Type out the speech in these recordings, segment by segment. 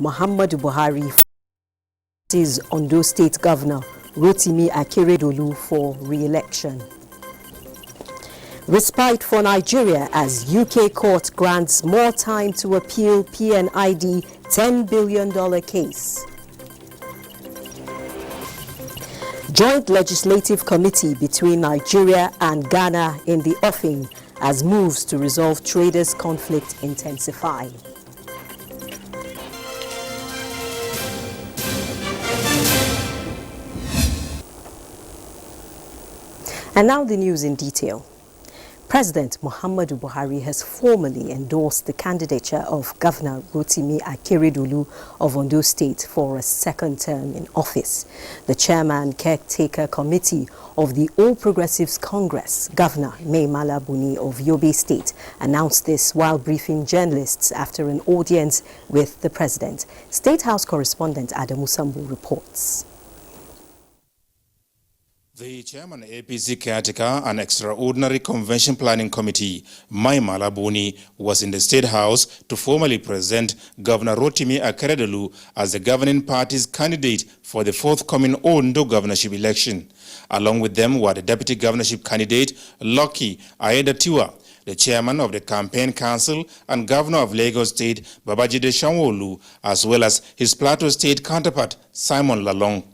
Muhammadu Buhari is Ondo State Governor Rotimi Akeredolu for re-election. Respite for Nigeria as UK court grants more time to appeal PNID $10 billion case. Joint Legislative Committee between Nigeria and Ghana in the offing as moves to resolve traders' conflict intensify. And now the news in detail. President Muhammadu Buhari has formally endorsed the candidature of Governor Rotimi Akeredolu of Ondo State for a second term in office. The chairman caretaker committee of the All Progressives Congress, Governor Mai Mala Buni of Yobe State, announced this while briefing journalists after an audience with the president. State House correspondent Adamu Sambu reports. The chairman APC caretaker and extraordinary convention planning committee, Mai Mala Buni, was in the State House to formally present Governor Rotimi Akeredolu as the governing party's candidate for the forthcoming Ondo governorship election. Along with them were the deputy governorship candidate, Lucky Ayedatiwa, the chairman of the campaign council and governor of Lagos State, Babajide Sanwo-Olu, as well as his Plateau State counterpart, Simon Lalong.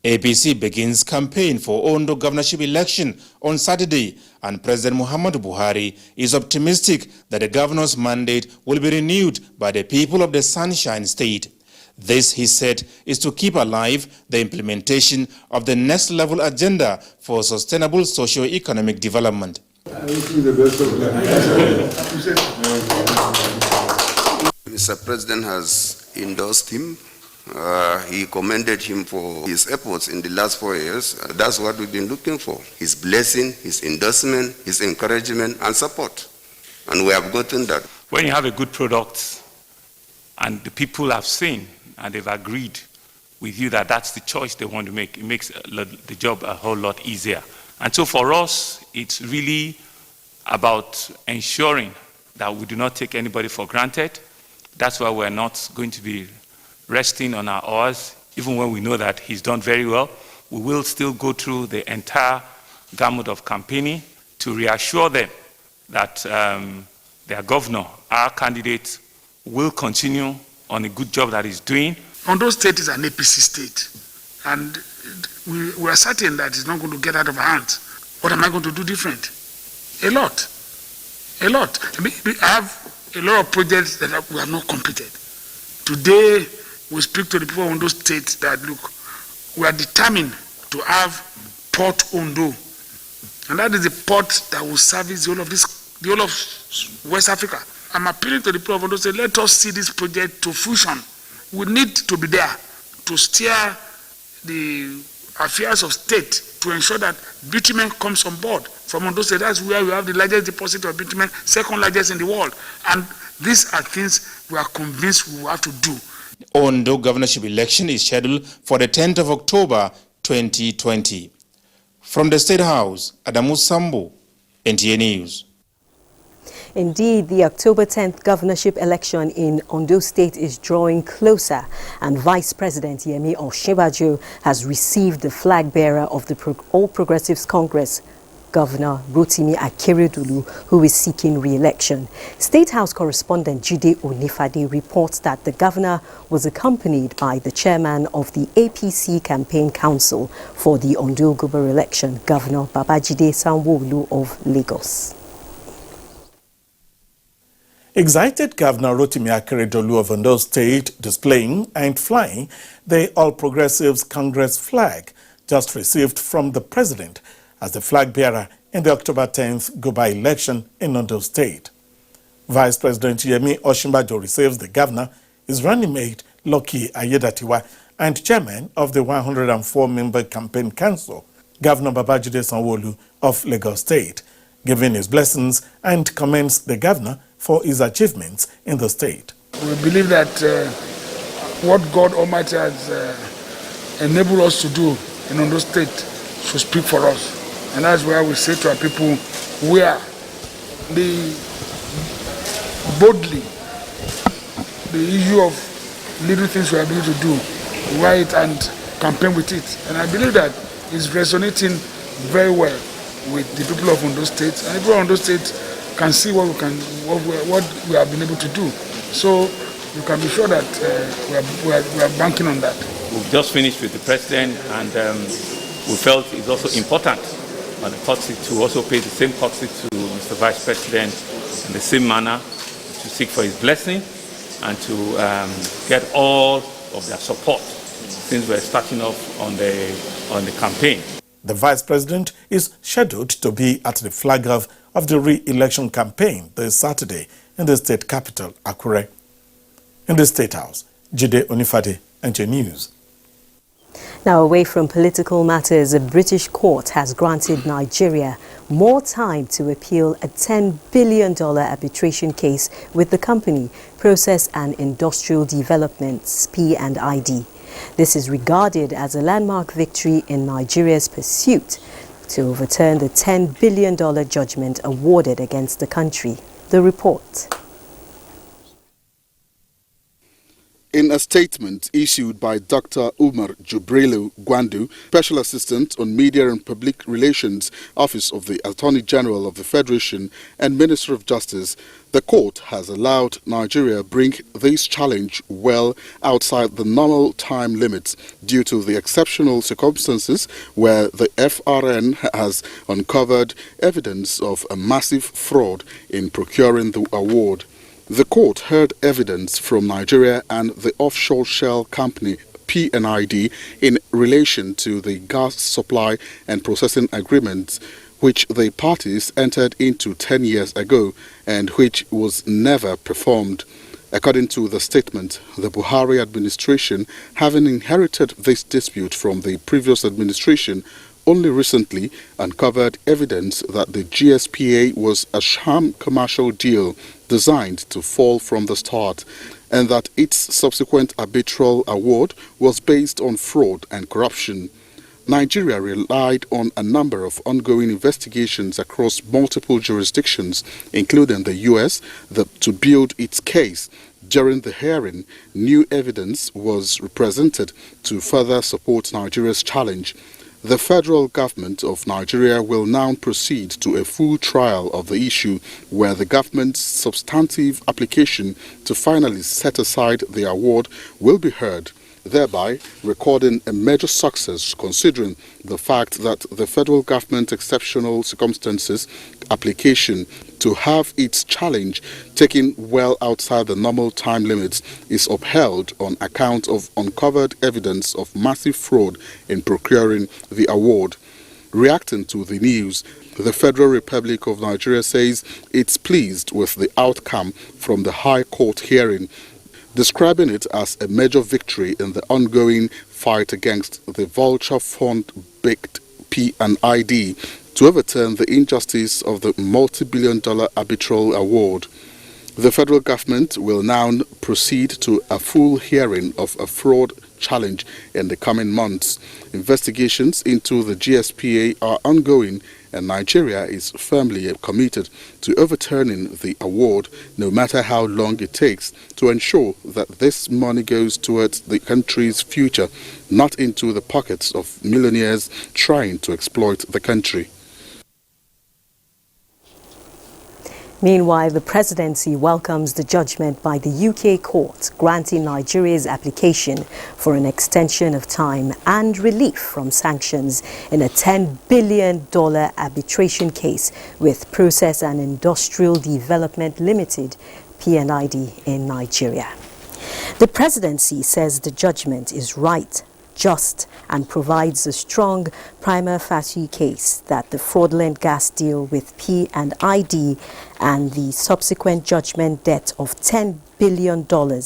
APC begins campaign for Ondo governorship election on Saturday, and President Muhammadu Buhari is optimistic that the governor's mandate will be renewed by the people of the Sunshine State. This, he said, is to keep alive the implementation of the next level agenda for sustainable socio-economic development. Mr. President has endorsed him. He commended him for his efforts in the last 4 years. That's what we've been looking for. His blessing, his endorsement, his encouragement and support. And we have gotten that. When you have a good product and the people have seen and they've agreed with you that that's the choice they want to make, it makes the job a whole lot easier. And so for us, it's really about ensuring that we do not take anybody for granted. That's why we're not going to be resting on our oars, even when we know that he's done very well. We will still go through the entire gamut of campaigning to reassure them that their governor, our candidate, will continue on a good job that he's doing. Ondo State is an APC state, and we are certain that it's not going to get out of hand. What am I going to do different? A lot. A lot. I have a lot of projects that we have not completed. Today, we speak to the people of Ondo State that, look, we are determined to have Port Ondo. And that is the port that will service the whole of West Africa. I'm appealing to the people of Ondo State, let us see this project to fruition. We need to be there to steer the affairs of state to ensure that bitumen comes on board from Ondo State. That's where we have the largest deposit of bitumen, second largest in the world. And these are things we are convinced we will have to do. Ondo governorship election is scheduled for the 10th of October 2020. From the State House, Adamu Sambo, NTA News. Indeed, the October 10th governorship election in Ondo State is drawing closer, and Vice President Yemi Osinbajo has received the flag bearer of the All Progressives Congress, Governor Rotimi Akeredolu, who is seeking re-election. State House correspondent Jide Onifade reports that the governor was accompanied by the chairman of the APC Campaign Council for the Ondo Guber election, Governor Babajide Sanwo-Olu of Lagos. Excited Governor Rotimi Akeredolu of Ondo State displaying and flying the All Progressives Congress flag just received from the president as the flag bearer in the October 10th Guber election in Ondo State. Vice President Yemi Osinbajo receives the governor, his running mate Lucky Ayedatiwa, and chairman of the 104-member campaign council, Governor Babajide Sanwo-Olu of Lagos State, giving his blessings and commends the governor for his achievements in the state. We believe that what God Almighty has enabled us to do in Ondo State should speak for us. And that's why we say to our people, we are boldly the issue of little things we are able to do, write and campaign with it. And I believe that it's resonating very well with the people of Ondo State. And the people of Ondo State can see what we have been able to do. So you can be sure that we are banking on that. We've just finished with the president, and we felt it's also important on the courtesy to also pay the same courtesy to Mr. Vice President in the same manner, to seek for his blessing and to get all of their support since we're starting off on the campaign. The Vice President is scheduled to be at the flag off of the re-election campaign this Saturday in the state capital, Akure. In the State House, Jide Onifade, NTA News. Now, away from political matters, a British court has granted Nigeria more time to appeal a $10 billion arbitration case with the company Process and Industrial Developments, P&ID. This is regarded as a landmark victory in Nigeria's pursuit to overturn the $10 billion judgment awarded against the country. The report. In a statement issued by Dr. Umar Jubrilu Gwandu, Special Assistant on Media and Public Relations, Office of the Attorney General of the Federation and Minister of Justice, the court has allowed Nigeria bring this challenge well outside the normal time limits due to the exceptional circumstances where the FRN has uncovered evidence of a massive fraud in procuring the award. The court heard evidence from Nigeria and the offshore shell company P&ID in relation to the gas supply and processing agreements which the parties entered into 10 years ago and which was never performed. According to the statement, the Buhari administration, having inherited this dispute from the previous administration, only recently uncovered evidence that the GSPA was a sham commercial deal designed to fall from the start, and that its subsequent arbitral award was based on fraud and corruption. Nigeria relied on a number of ongoing investigations across multiple jurisdictions, including the US, to build its case. During the hearing, new evidence was presented to further support Nigeria's challenge. The federal government of Nigeria will now proceed to a full trial of the issue, where the government's substantive application to finally set aside the award will be heard, thereby recording a major success considering the fact that the federal government's exceptional circumstances application to have its challenge taken well outside the normal time limits is upheld on account of uncovered evidence of massive fraud in procuring the award. Reacting to the news, the Federal Republic of Nigeria says it's pleased with the outcome from the High Court hearing, describing it as a major victory in the ongoing fight against the vulture fund-backed P&ID to overturn the injustice of the multi-billion-dollar arbitral award. The federal government will now proceed to a full hearing of a fraud challenge in the coming months. Investigations into the GSPA are ongoing, and Nigeria is firmly committed to overturning the award, no matter how long it takes, to ensure that this money goes towards the country's future, not into the pockets of millionaires trying to exploit the country. Meanwhile, the presidency welcomes the judgment by the UK court granting Nigeria's application for an extension of time and relief from sanctions in a $10 billion arbitration case with Process and Industrial Development Limited, P&ID, in Nigeria. The presidency says the judgment is right, just, and provides a strong prima facie case that the fraudulent gas deal with P&ID and the subsequent judgment debt of $10 billion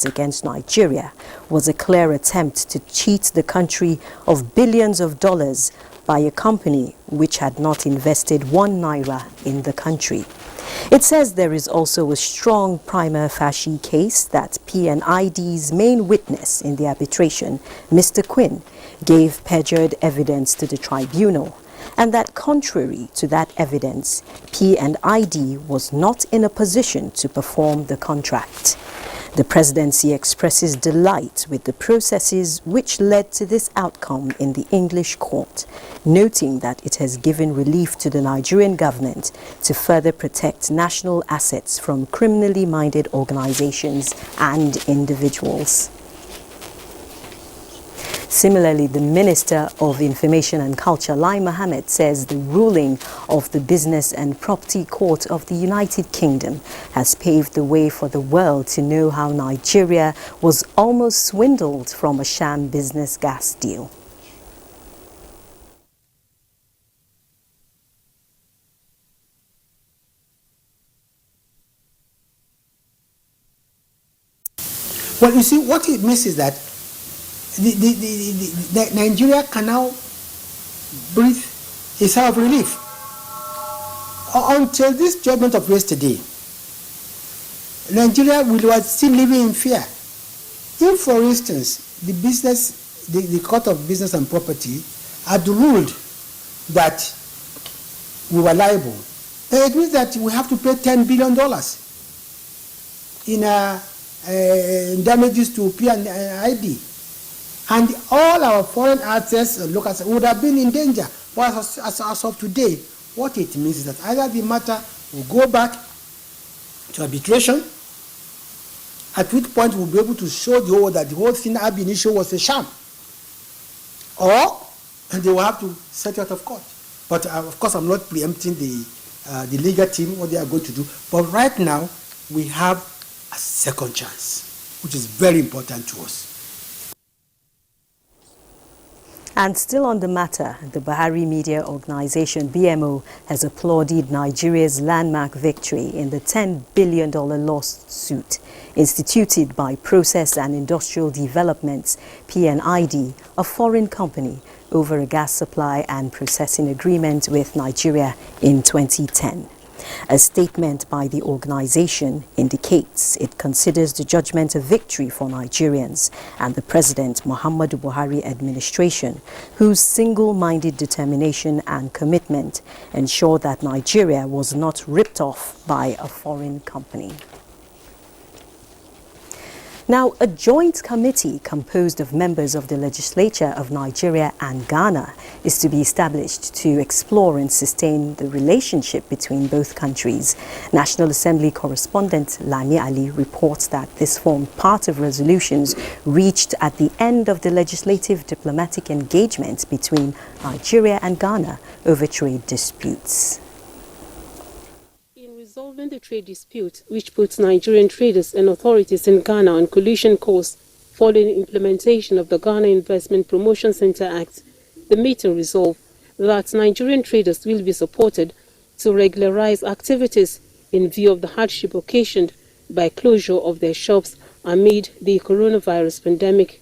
against Nigeria was a clear attempt to cheat the country of billions of dollars by a company which had not invested £1 in the country. It says there is also a strong prima facie case that P&ID's main witness in the arbitration, Mr. Quinn, gave perjured evidence to the tribunal, and that contrary to that evidence, P&ID was not in a position to perform the contract. The presidency expresses delight with the processes which led to this outcome in the English court, noting that it has given relief to the Nigerian government to further protect national assets from criminally minded organizations and individuals. Similarly, the Minister of Information and Culture, Lai Mohammed, says the ruling of the Business and Property Court of the United Kingdom has paved the way for the world to know how Nigeria was almost swindled from a sham business gas deal. Well, you see, what it means is that the Nigeria can now breathe a sigh of relief. Until this judgment of yesterday, Nigeria was still living in fear. If, for instance, the Court of Business and Property had ruled that we were liable, then it means that we have to pay $10 billion in damages to P&ID. And all our foreign assets, locals, would have been in danger. But as of today, what it means is that either the matter will go back to arbitration, at which point we'll be able to show the whole that the whole thing ab initio was a sham, or they will have to set it out of court. But of course, I'm not preempting the legal team, what they are going to do. But right now, we have a second chance, which is very important to us. And still on the matter, the Buhari Media Organization, BMO, has applauded Nigeria's landmark victory in the $10 billion lawsuit instituted by Process and Industrial Developments, PNID, a foreign company, over a gas supply and processing agreement with Nigeria in 2010. A statement by the organization indicates it considers the judgment a victory for Nigerians and the President Muhammadu Buhari administration, whose single-minded determination and commitment ensured that Nigeria was not ripped off by a foreign company. Now, a joint committee composed of members of the legislature of Nigeria and Ghana is to be established to explore and sustain the relationship between both countries. National Assembly correspondent Lami Ali reports that this formed part of resolutions reached at the end of the legislative diplomatic engagement between Nigeria and Ghana over trade disputes. Resolving the trade dispute, which puts Nigerian traders and authorities in Ghana on collision course following implementation of the Ghana Investment Promotion Center Act, the meeting resolved that Nigerian traders will be supported to regularize activities in view of the hardship occasioned by closure of their shops amid the coronavirus pandemic.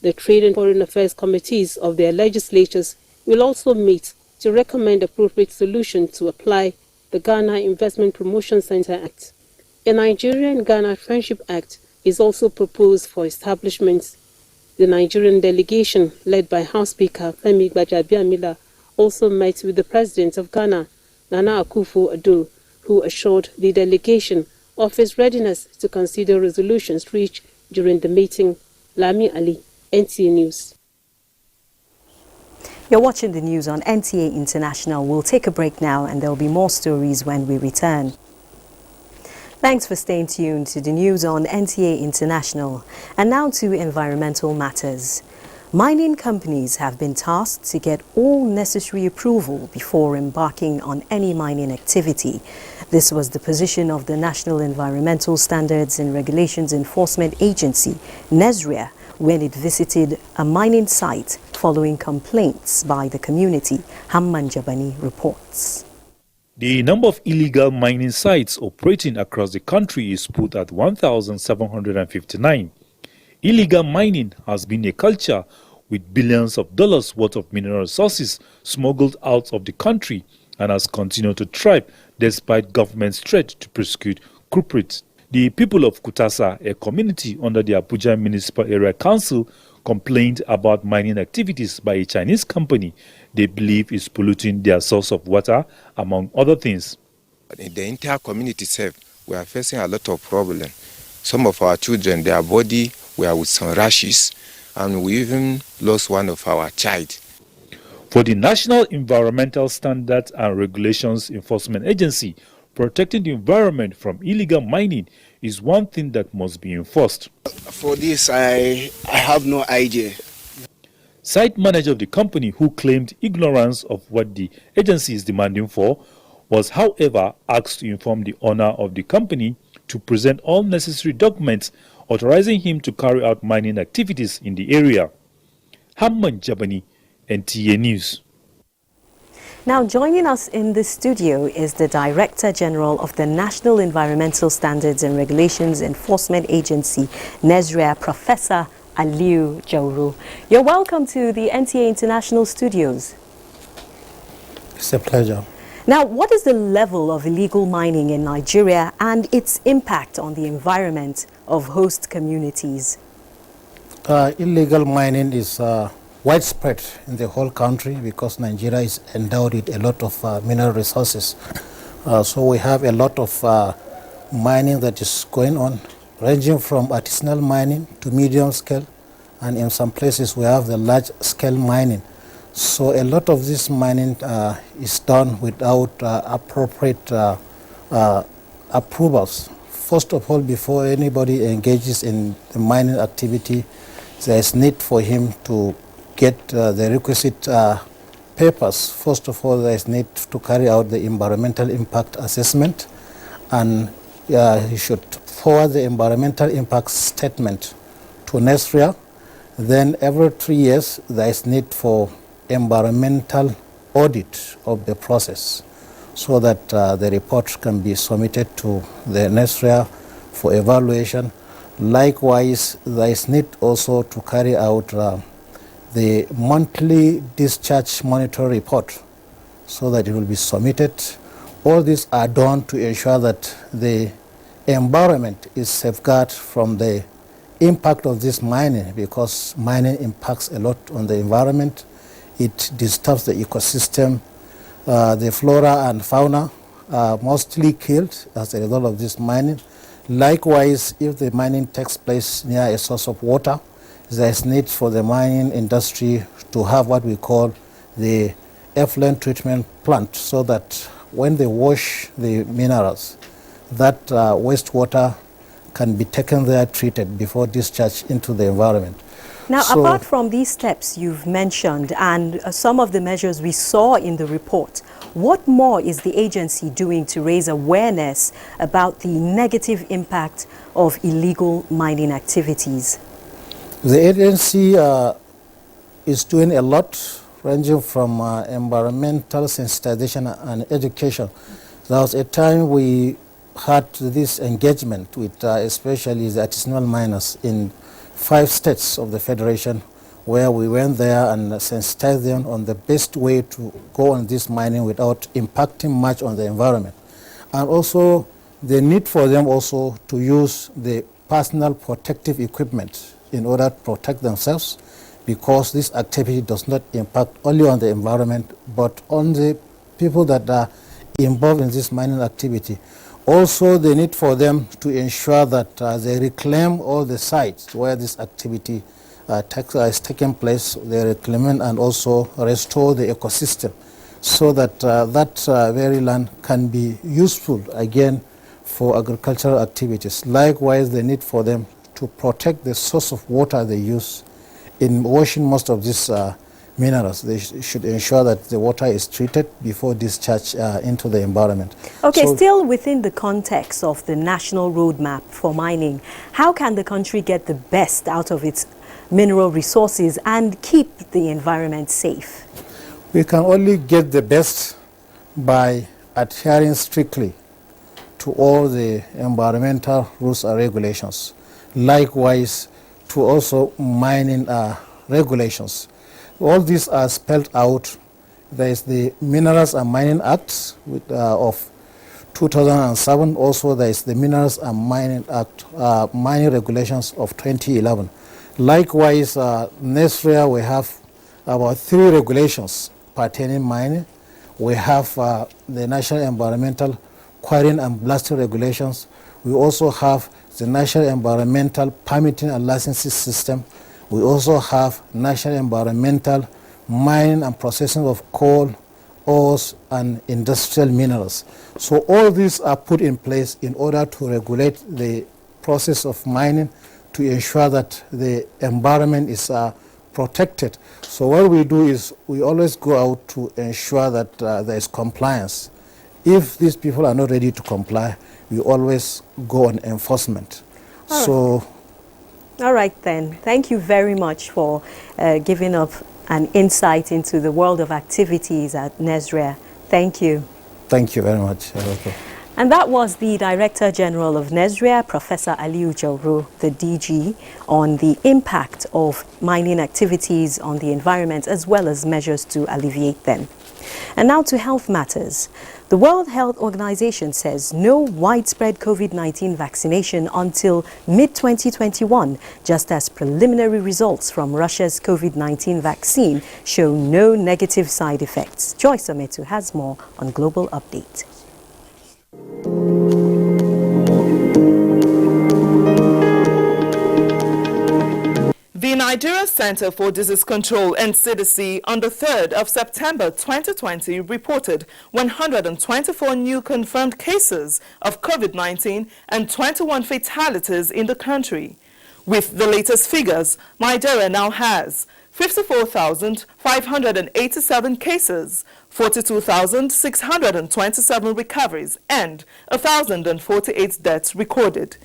The Trade and Foreign Affairs Committees of their legislatures will also meet to recommend appropriate solution to apply the Ghana Investment Promotion Center Act. A Nigeria and Ghana Friendship Act is also proposed for establishment. The Nigerian delegation, led by House Speaker Femi Gbajabiamila, also met with the President of Ghana, Nana Akufo-Addo, who assured the delegation of his readiness to consider resolutions reached during the meeting. Lami Ali, NTA News. You're watching the news on NTA International. We'll take a break now and there'll be more stories when we return. Thanks for staying tuned to the news on NTA International. And now to environmental matters. Mining companies have been tasked to get all necessary approval before embarking on any mining activity. This was the position of the National Environmental Standards and Regulations Enforcement Agency, NESRIA, when it visited a mining site following complaints by the community, Hamman Jabani reports. The number of illegal mining sites operating across the country is put at 1,759. Illegal mining has been a culture with billions of dollars worth of mineral resources smuggled out of the country and has continued to thrive despite government's threat to prosecute culprits. The people of Kutasa, a community under the Abuja Municipal Area Council, complained about mining activities by a Chinese company they believe is polluting their source of water, among other things. In the entire community itself, we are facing a lot of problems. Some of our children, their body were with some rashes, and we even lost one of our child. For the National Environmental Standards and Regulations Enforcement Agency, protecting the environment from illegal mining is one thing that must be enforced. For this, I have no idea. Site manager of the company, who claimed ignorance of what the agency is demanding for, was however asked to inform the owner of the company to present all necessary documents authorizing him to carry out mining activities in the area. Hamman Jabani, NTA News. Now, joining us in the studio is the Director General of the National Environmental Standards and Regulations Enforcement Agency, NESRA, Professor Aliu Jauro. You're welcome to the NTA International studios. It's a pleasure. Now, what is the level of illegal mining in Nigeria and its impact on the environment of host communities? Illegal mining is widespread in the whole country because Nigeria is endowed with a lot of mineral resources. So we have a lot of mining that is going on, ranging from artisanal mining to medium scale, and in some places we have the large scale mining. So a lot of this mining is done without appropriate approvals. First of all, before anybody engages in the mining activity, there is need for him to get the requisite papers. First of all, there is need to carry out the environmental impact assessment, and he should forward the environmental impact statement to NESRA. Then every 3 years, there is need for environmental audit of the process so that the report can be submitted to the NESRA for evaluation. Likewise, there is need also to carry out the monthly discharge monitor report so that it will be submitted. All these are done to ensure that the environment is safeguarded from the impact of this mining, because mining impacts a lot on the environment. It disturbs the ecosystem. The flora and fauna are mostly killed as a result of this mining. Likewise, if the mining takes place near a source of water, there is need for the mining industry to have what we call the effluent treatment plant, so that when they wash the minerals, that wastewater can be taken there, treated before discharge into the environment. Now, apart from these steps you've mentioned and some of the measures we saw in the report, what more is the agency doing to raise awareness about the negative impact of illegal mining activities? The agency is doing a lot, ranging from environmental sensitization and education. There was a time we had this engagement with especially the artisanal miners in 5 states of the Federation, where we went there and sensitized them on the best way to go on this mining without impacting much on the environment. And also the need for them also to use the personal protective equipment in order to protect themselves, because this activity does not impact only on the environment but on the people that are involved in this mining activity. Also, the need for them to ensure that they reclaim all the sites where this activity is taking place, they reclaim and also restore the ecosystem, so that that very land can be useful again for agricultural activities. Likewise, the need for them to protect the source of water they use in washing most of these minerals. They should ensure that the water is treated before discharge into the environment. Okay, so, still within the context of the national roadmap for mining, how can the country get the best out of its mineral resources and keep the environment safe? We can only get the best by adhering strictly to all the environmental rules and regulations. Likewise, to also mining regulations. All these are spelled out. There is the Minerals and Mining Act of 2007. Also, there is the Minerals and Mining Act, mining regulations of 2011. Likewise, NESRA, we have about 3 regulations pertaining mining. We have the National Environmental Quarrying and Blasting regulations. We also have the National Environmental Permitting and Licensing System. We also have National Environmental Mining and Processing of Coal, ores, and industrial minerals. So all these are put in place in order to regulate the process of mining to ensure that the environment is protected. So what we do is we always go out to ensure that there is compliance. If these people are not ready to comply, we always go on enforcement. All right then. Thank you very much for giving up an insight into the world of activities at NSREA. Thank you. Thank you very much. Okay. And that was the Director General of NSREA, Professor Aliu Jauro, the DG, on the impact of mining activities on the environment as well as measures to alleviate them. And now to health matters. The World Health Organization says no widespread COVID-19 vaccination until mid-2021, just as preliminary results from Russia's COVID-19 vaccine show no negative side effects. Joyce Ometu has more on Global Update. The Nigeria Center for Disease Control and CDC on the 3rd of September 2020 reported 124 new confirmed cases of COVID-19 and 21 fatalities in the country. With the latest figures, Nigeria now has 54,587 cases, 42,627 recoveries, and 1,048 deaths recorded.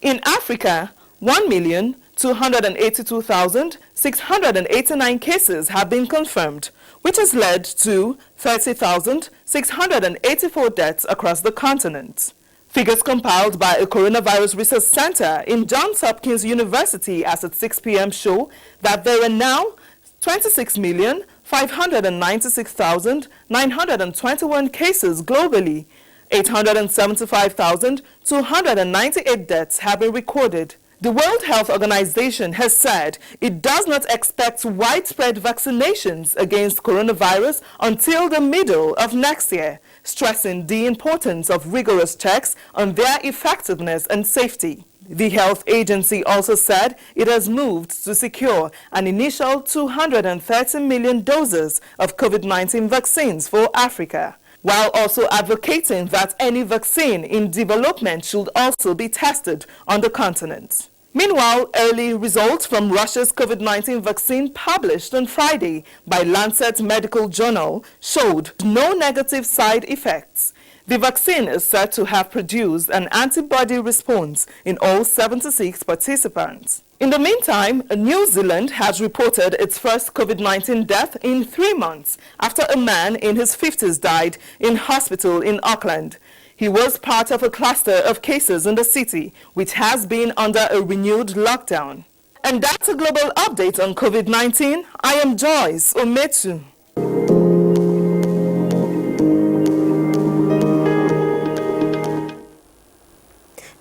In Africa, 1,282,689 cases have been confirmed, which has led to 30,684 deaths across the continent. Figures compiled by a coronavirus research center in Johns Hopkins University as at 6 p.m. show that there are now 26,596,921 cases globally. 875,298 deaths have been recorded. The World Health Organization has said it does not expect widespread vaccinations against coronavirus until the middle of next year, stressing the importance of rigorous checks on their effectiveness and safety. The health agency also said it has moved to secure an initial 230 million doses of COVID-19 vaccines for Africa, while also advocating that any vaccine in development should also be tested on the continent. Meanwhile, early results from Russia's COVID-19 vaccine published on Friday by Lancet Medical Journal showed no negative side effects. The vaccine is said to have produced an antibody response in all 76 participants. In the meantime, New Zealand has reported its first COVID-19 death in 3 months after a man in his 50s died in hospital in Auckland. He was part of a cluster of cases in the city, which has been under a renewed lockdown. And that's a global update on COVID-19. I am Joyce Ometu.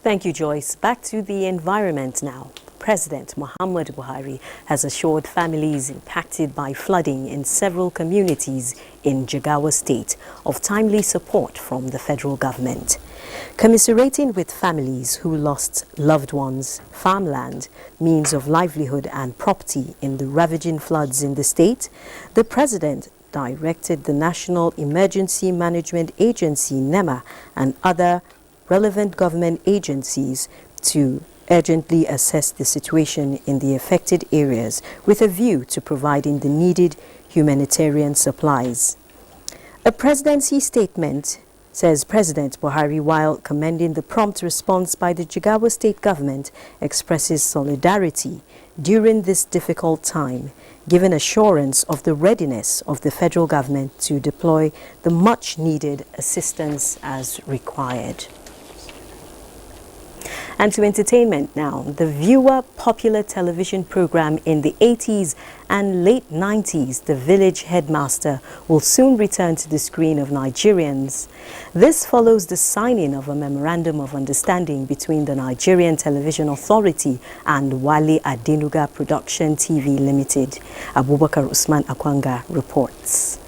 Thank you, Joyce. Back to the environment now. President Muhammadu Buhari has assured families impacted by flooding in several communities in Jigawa State of timely support from the federal government. Commiserating with families who lost loved ones, farmland, means of livelihood and property in the ravaging floods in the state, the president directed the National Emergency Management Agency, NEMA, and other relevant government agencies to urgently assess the situation in the affected areas with a view to providing the needed humanitarian supplies. A presidency statement says President Buhari, while commending the prompt response by the Jigawa state government, expresses solidarity during this difficult time, giving assurance of the readiness of the federal government to deploy the much-needed assistance as required. And to entertainment now, the viewer popular television program in the 80s and late 90s, The Village Headmaster, will soon return to the screen of Nigerians. This follows the signing of a memorandum of understanding between the Nigerian Television Authority and Wale Adenuga Production TV Limited. Abubakar Usman Akwanga reports.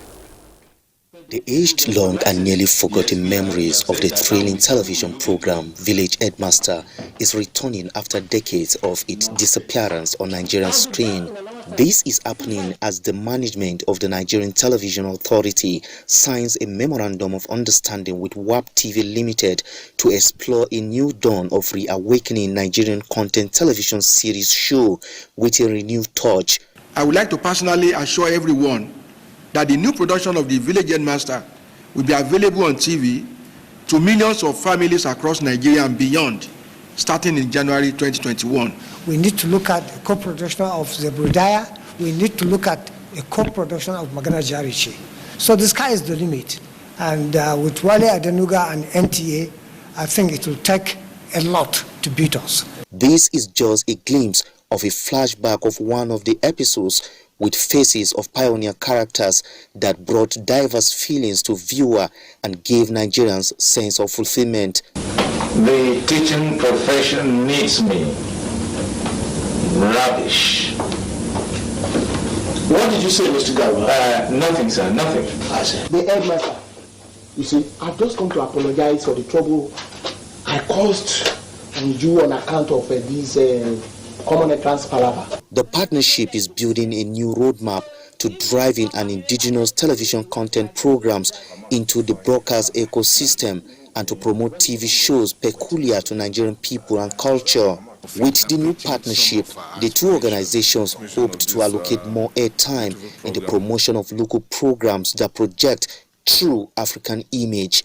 The aged, long and nearly forgotten memories of the thrilling television program Village Headmaster is returning after decades of its disappearance on Nigerian screen. This is happening as the management of the Nigerian Television Authority signs a memorandum of understanding with WAP TV Limited to explore a new dawn of reawakening Nigerian content television series show with a renewed touch. I would like to personally assure everyone that the new production of the Village Headmaster will be available on TV to millions of families across Nigeria and beyond, starting in January 2021. We need to look at a co-production of Zebrodaya. We need to look at a co-production of Magana Jarichi. So the sky is the limit. And with Wale Adenuga and NTA, I think it will take a lot to beat us. This is just a glimpse of a flashback of one of the episodes with faces of pioneer characters that brought diverse feelings to viewer and gave Nigerians sense of fulfillment. The teaching profession needs me. Rubbish. What did you say, Mr. Garba? Nothing, sir, nothing. I said, the headmaster, you see, I've just come to apologize for the trouble I caused you on account of this common entrance palaver. The partnership is building a new roadmap to driving an indigenous television content programs into the broadcast ecosystem and to promote TV shows peculiar to Nigerian people and culture. With the new partnership, the two organizations hoped to allocate more airtime in the promotion of local programs that project true African image.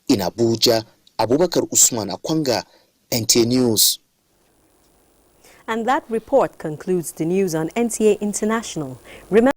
In Abuja, Abubakar Usman Akwanga, NTA News. And that report concludes the news on NTA International. Remember